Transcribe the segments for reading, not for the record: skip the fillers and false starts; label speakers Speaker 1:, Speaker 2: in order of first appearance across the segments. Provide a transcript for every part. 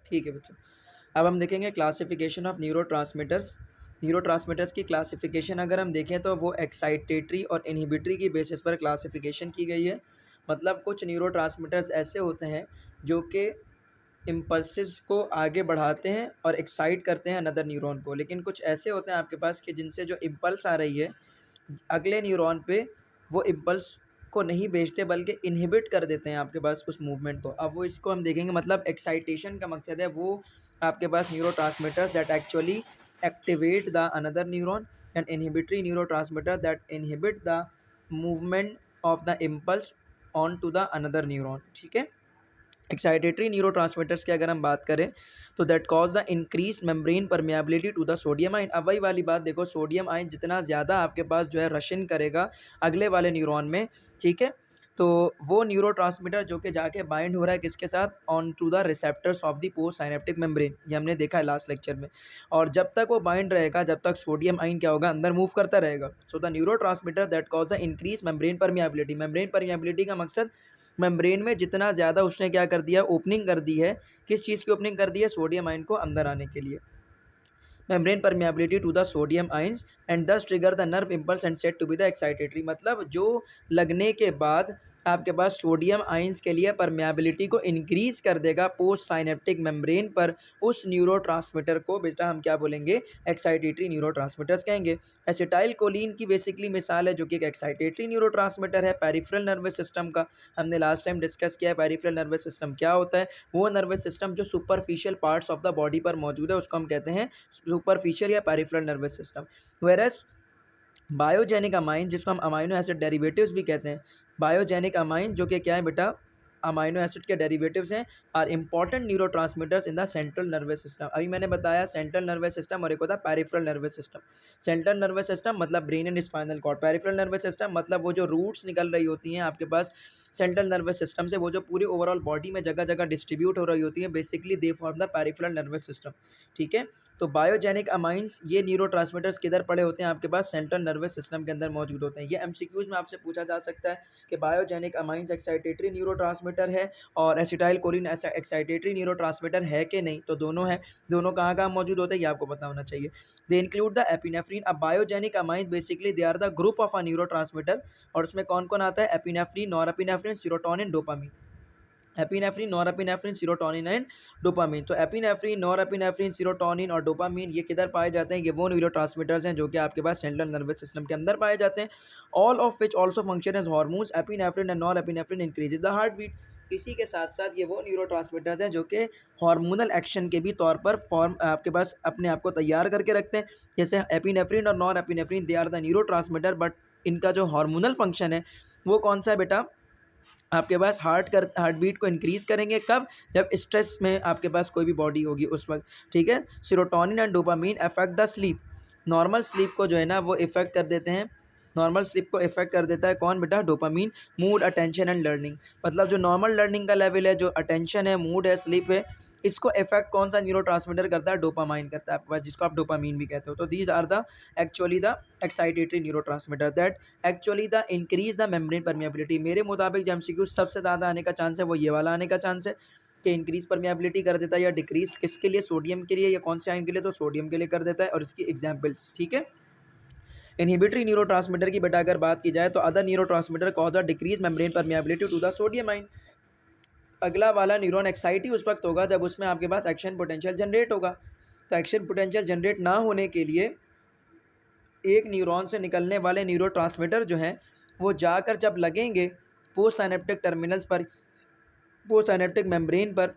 Speaker 1: ठीक है बच्चों, अब हम देखेंगे क्लासिफिकेशन ऑफ न्यूरोट्रांसमीटर्स। न्यूरोट्रांसमीटर्स की क्लासिफिकेशन अगर हम देखें तो वो एक्साइटेटरी और इनहिबिटरी की बेसिस पर क्लासिफिकेशन की गई है। मतलब कुछ न्यूरोट्रांसमीटर्स ऐसे होते हैं जो कि इम्पल्सेस को आगे बढ़ाते हैं और एक्साइट करते हैं अनदर न्यूरॉन को, लेकिन कुछ ऐसे होते हैं आपके पास कि जिनसे जो इम्पल्स आ रही है अगले न्यूरॉन पे, वो इम्पल्स को नहीं भेजते बल्कि इनहिबिट कर देते हैं आपके पास उस मूवमेंट को। अब वो इसको हम देखेंगे, मतलब एक्साइटेशन का मकसद है वो आपके पास neurotransmitters that actually activate the another neuron and inhibitory neurotransmitter that inhibit the movement of the impulse on to the another neuron. ठीक है, एक्साइटेटरी न्यूरोट्रांसमीटर्स की अगर हम बात करें तो that cause the increase membrane permeability to the sodium ion. अब वही वाली बात देखो, सोडियम आयन जितना ज़्यादा आपके पास जो है रशिन करेगा अगले वाले न्यूरॉन में, ठीक है, तो वो न्यूरोट्रांसमीटर जो कि जाके बाइंड हो रहा है किसके साथ, on to the receptors of the post synaptic membrane. ये हमने देखा है लास्ट लेक्चर में। और जब तक वो बाइंड रहेगा, जब तक सोडियम आयन क्या होगा, अंदर मूव करता रहेगा। So the neurotransmitter that cause the increase membrane permeability. Membrane permeability का मकसद मेम्ब्रेन में जितना ज़्यादा उसने क्या कर दिया, ओपनिंग कर दी है। किस चीज़ की ओपनिंग कर दी है, सोडियम आयन को अंदर आने के लिए। Membrane permeability to the sodium ions and thus trigger the nerve impulse and set to be the excitatory. मतलब जो लगने के बाद आपके पास सोडियम आयंस के लिए परमेबिलिटी को इंक्रीज कर देगा पोस्ट साइनेप्टिक मेम्ब्रेन पर, उस न्यूरोट्रांसमीटर को बेटा हम क्या बोलेंगे, एक्साइटेटरी न्यूरोट्रांसमीटर्स कहेंगे। एसिटाइल कोलिन की बेसिकली मिसाल है जो कि एक एक्साइटेटरी न्यूरोट्रांसमीटर है पेरिफेरल नर्वस सिस्टम का। हमने लास्ट टाइम डिस्कस किया है पेरिफेरल नर्वस सिस्टम क्या होता है। वो नर्वस सिस्टम जो superficial parts of the body पर मौजूद है उसको हम कहते हैं सुपरफिशियल या peripheral nervous system. Various biogenic amine, जिसको हम अमाइनो एसिड डेरिवेटिव्स भी कहते हैं, बायोजेनिक अमाइन जो कि क्या है बेटा, अमाइनो एसिड के डेरिवेटिव्स हैं, are important neurotransmitters in the central nervous system. अभी मैंने बताया सेंट्रल नर्वस सिस्टम और एक होता है peripheral nervous system. Central nervous system मतलब brain and spinal cord, peripheral nervous system मतलब वो जो रूट्स निकल रही होती हैं आपके पास सेंट्रल नर्वस सिस्टम से, वो जो पूरी ओवरऑल बॉडी में जगह जगह डिस्ट्रीब्यूट हो रही होती है, basically they form the peripheral nervous system. ठीक है, तो बायोजेनिक अमाइंस ये न्यूरोट्रांसमीटर्स किधर पड़े होते हैं आपके पास, सेंट्रल नर्वस सिस्टम के अंदर मौजूद होते हैं। ये एमसीक्यूज में आपसे पूछा जा सकता है कि बायोजेनिक अमाइंस एक्साइटेटरी न्यूरोट्रांसमीटर है और एसिटाइल कोलिन एक्साइटेटरी न्यूरोट्रांसमीटर है कि नहीं, तो दोनों है। दोनों कहाँ कहाँ मौजूद होते हैं ये आपको पता होना चाहिए। They include the epinephrine. अब biogenic amines basically they are the group of a neurotransmitter, और उसमें कौन कौन आता है, epinephrine, norepinephrine, serotonin, dopamine. Epinephrine, norepinephrine, serotonin and dopamine. तो एपिनेफ्रिन, नॉरएपिनेफ्रिन, सेरोटोनिन और डोपामिन ये किधर पाए जाते हैं, ये वो न्यूरोट्रांसमीटर्स हैं जो कि आपके पास सेंट्रल नर्वस सिस्टम के अंदर पाए जाते हैं। All of which also function as hormones. Epinephrine and norepinephrine increases the heart beat. इसी के साथ साथ ये वो न्यूरोट्रांसमीटर्स हैं जो कि हार्मोनल एक्शन के भी तौर पर फॉर्म आपके पास अपने आप को तैयार करके रखते हैं। जैसे एपिनेफ्रिन और norepinephrine they are the neurotransmitter, but इनका जो हार्मोनल फंक्शन है वो कौन सा है बेटा, आपके पास हार्ट बीट को इंक्रीज़ करेंगे। कब, जब स्ट्रेस में आपके पास कोई भी बॉडी होगी उस वक्त। ठीक है, serotonin and dopamine affect the sleep. Normal sleep को जो है ना वो इफेक्ट कर देते हैं। नॉर्मल स्लीप को इफेक्ट कर देता है कौन बेटा, dopamine. Mood, attention and learning, मतलब जो नॉर्मल लर्निंग का लेवल है, जो अटेंशन है, मूड है, स्लीप है, इसको इफेक्ट कौन सा न्यूरोट्रांसमीटर करता है, डोपामाइन करता है आपके पास, जिसको आप डोपामिन भी कहते हो। तो these are the actually the excitatory neurotransmitter that actually the increase the membrane permeability. मेरे मुताबिक जो एमसीक्यू सबसे ज़्यादा आने का चांस है वो ये वाला आने का चांस है कि इंक्रीज परमेबिलिटी कर देता है, या डिक्रीज किसके लिए, सोडियम के लिए, या कौन से आयन के लिए, तो सोडियम के लिए कर देता है। और इसकी एग्जाम्पल्स, ठीक है। इनहिबिटरी न्यूरोट्रांसमीटर की बेटा अगर बात की जाए तो other neurotransmitter cause the decrease membrane permeability to the sodium ion. अगला वाला न्यूरॉन एक्साइटी उस वक्त होगा जब उसमें आपके पास एक्शन पोटेंशियल जनरेट होगा। तो एक्शन पोटेंशियल जनरेट ना होने के लिए एक न्यूरॉन से निकलने वाले न्यूरोट्रांसमीटर जो हैं वो जाकर जब लगेंगे पोस्ट साइनेप्टिक टर्मिनल्स पर, पोस्ट साइनेप्टिक मेम्ब्रेन पर,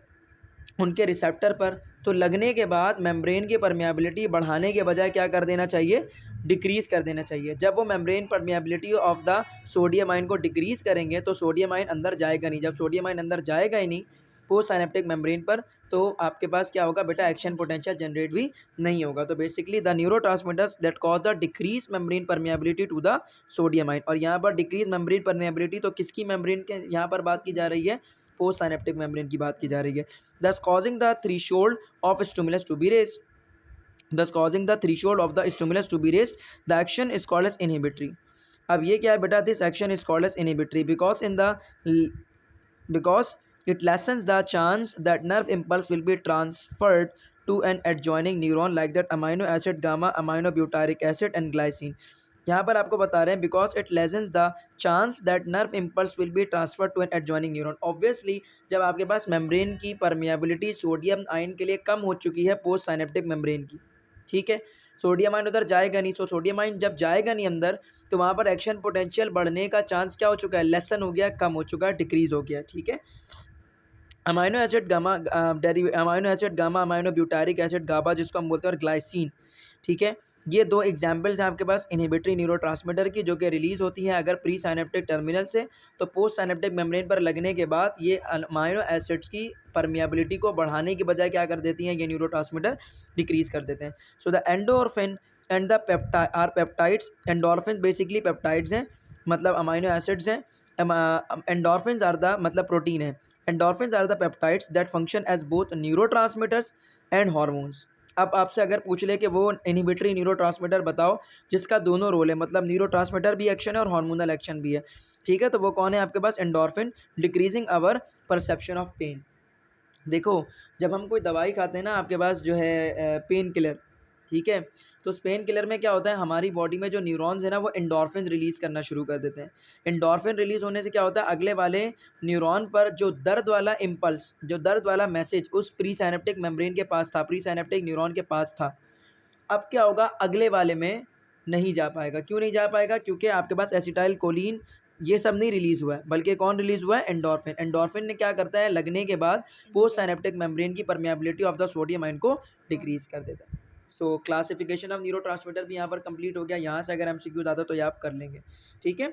Speaker 1: उनके रिसेप्टर पर, तो लगने के बाद मेम्ब्रेन की परमेबिलिटी बढ़ाने के बजाय क्या कर देना चाहिए, डिक्रीज़ कर देना चाहिए। जब वो membrane permeability of the sodium ion को डिक्रीज़ करेंगे तो सोडियम आयन अंदर जाएगा नहीं। जब सोडियम आयन अंदर जाएगा ही नहीं पोस्ट साइनेप्टिक मेम्ब्रेन पर, तो आपके पास क्या होगा बेटा, एक्शन पोटेंशियल जनरेट भी नहीं होगा। तो basically the neurotransmitters that cause the decrease membrane permeability to the sodium ion. और यहाँ पर डिक्रीज मेम्ब्रेन परमेबिलिटी तो किसकी मेम्ब्रेन के यहाँ पर बात की जा रही है, पोस्ट साइनेप्टिक मेम्ब्रेन की बात की जा रही है। thus causing the threshold of stimulus to be raised, thus causing the threshold of the stimulus to be raised, the action is called as inhibitory। अब ये क्या है बेटा, this action is called as inhibitory because in the because It lessens the chance that nerve impulse will be transferred to an adjoining neuron like that amino acid, gamma aminobutyric acid and glycine. यहाँ पर आपको बता रहे हैं because it lessens the chance that nerve impulse will be transfer to an adjoining neuron. Obviously जब आपके पास membrane की परमिएबिलिटी सोडियम आयन के लिए कम हो चुकी है पोस्ट साइनेप्टिक मेम्ब्रेन की, ठीक है, सोडियम आयन उधर जाएगा नहीं. सो सोडियम आयन जब जाएगा नहीं अंदर तो वहाँ पर एक्शन पोटेंशियल बढ़ने का चांस क्या हो चुका है, लेसन हो गया, कम हो चुका है, डिक्रीज हो गया. ठीक है. Amino acid gamma amino acid gamma amino butyric acid GABA जिसको हम बोलते हैं और ग्लाइसिन. ठीक है. ये दो एग्जाम्पल्स हैं आपके पास इनहिबिटरी न्यूरोट्रांसमीटर की जो कि रिलीज होती है अगर प्री साइनेप्टिक टर्मिनल से, तो पोस्ट साइनेप्टिक मेम्ब्रेन पर लगने के बाद ये अमाइनो एसिड्स की परमिएबिलिटी को बढ़ाने की बजाय क्या कर देती हैं, ये न्यूरोट्रांसमीटर डिक्रीज कर देते हैं. So the endorphin and the peptides. Endorphin basically peptides हैं, मतलब अमाइनो एसिड्स हैं. एंडोर्फिन आर द मतलब प्रोटीन है. Endorphins are the peptides that function as both neurotransmitters and hormones. अब आपसे अगर पूछ ले कि वो इनहिबिटरी न्यूरोट्रांसमीटर बताओ जिसका दोनों रोल है, मतलब न्यूरोट्रांसमीटर भी एक्शन है और हार्मोनल एक्शन भी है. ठीक है. तो वो कौन है आपके पास, endorphin, decreasing our perception of pain. देखो जब हम कोई दवाई खाते हैं ना आपके पास जो है पेन किलर, ठीक है, तो उस पेन किलर में क्या होता है, हमारी बॉडी में जो न्यूरॉन्स है ना वो एंडोर्फिन रिलीज़ करना शुरू कर देते हैं. एंडोर्फिन रिलीज़ होने से क्या होता है, अगले वाले न्यूरॉन पर जो दर्द वाला इम्पल्स, जो दर्द वाला मैसेज उस प्री साइनेप्टिक मेम्ब्रेन के पास था, प्री साइनेप्टिक न्यूरॉन के पास था, अब क्या होगा अगले वाले में नहीं जा पाएगा. क्यों नहीं जा पाएगा, क्योंकि आपके पास एसिटाइल कोलिन ये सब नहीं रिलीज़ हुआ है, बल्कि कौन रिलीज़ हुआ है, एंडोर्फिन. एंडोर्फिन ने क्या करता है, लगने के बाद पोस्ट साइनेप्टिक मेम्ब्रेन की permeability of the sodium ion को डिक्रीज़ कर देता है. सो क्लासिफिकेशन ऑफ न्यूरोट्रांसमीटर भी यहाँ पर कंप्लीट हो गया. यहाँ से अगर एमसीक्यूज आता तो ये आप कर लेंगे. ठीक है.